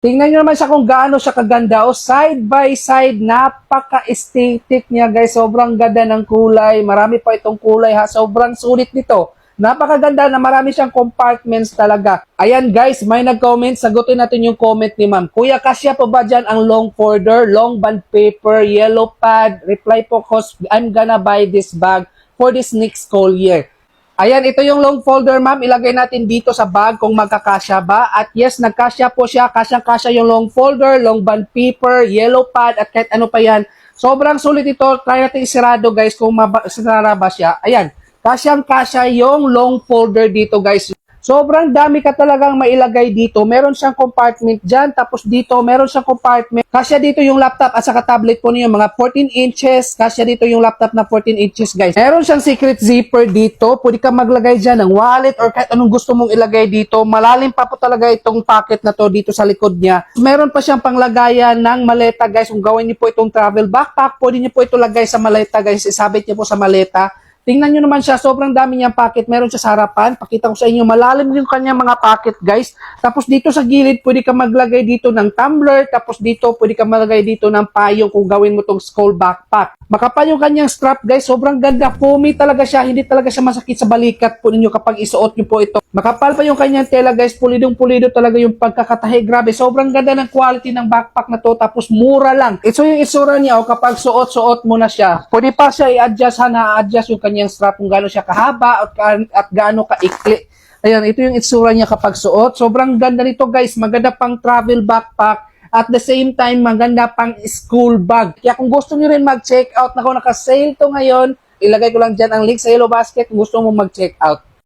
Tingnan nyo naman siya kung gaano siya kaganda. O side by side, napaka-aesthetic niya guys. Sobrang ganda ng kulay. Marami pa itong kulay ha. Sobrang sulit nito. Napakaganda na marami siyang compartments talaga. Ayan guys, may nag-comment. Sagutin natin yung comment ni ma'am. Kuya, kasya po ba dyan ang long folder, long bond paper, yellow pad? Reply po, cause I'm gonna buy this bag for this next school year. Ayan, ito yung long folder, ma'am. Ilagay natin dito sa bag kung magkakasya ba. At yes, nagkasya po siya. Kasyang-kasya yung long folder, long bond paper, yellow pad, at kahit ano pa yan. Sobrang sulit ito. Try natin isirado, guys, kung sinara ba siya. Ayan, kasyang-kasya yung long folder dito, guys. Sobrang dami ka talagang mailagay dito. Meron siyang compartment dyan. Tapos dito, meron siyang compartment. Kasya dito yung laptop at saka tablet po niyo. Mga 14 inches. Kasya dito yung laptop na 14 inches, guys. Meron siyang secret zipper dito. Pwede ka maglagay dyan ng wallet or kahit anong gusto mong ilagay dito. Malalim pa po talaga itong pocket na to dito sa likod niya. Meron pa siyang panglagayan ng maleta, guys. Kung gawin niyo po itong travel backpack, pwede niyo po ito lagay sa maleta, guys. Isabit niyo po sa maleta. Tingnan nyo naman siya, sobrang dami niyang pocket. Meron siya sa harapan. Pakita ko sa inyo, malalim yung kanyang mga pocket, guys. Tapos dito sa gilid, pwede ka maglagay dito ng tumbler. Tapos dito, pwede ka maglagay dito ng payong kung gawin mo tong school backpack. Makapal yung kanyang strap, guys. Sobrang ganda. Foamy talaga siya. Hindi talaga siya masakit sa balikat po ninyo kapag isuot nyo po ito. Makapal pa yung kanyang tela, guys. Pulidong-pulido talaga yung pagkakatahi. Grabe, sobrang ganda ng quality ng backpack na to. Tapos mura lang. Ito yung isura niya, o kapag suot-suot mo na siya. Pwede pa siya i-adjust, na-adjust yung kanyang strap kung gaano siya kahaba at gaano kaikli. Ayan, ito yung itsura niya kapag suot. Sobrang ganda nito, guys. Maganda pang travel backpack. At the same time, maganda pang school bag. Kaya kung gusto niyo rin mag-check out, naka-sale to ngayon, ilagay ko lang dyan ang link sa Yellow Basket kung gusto mo mag-check out.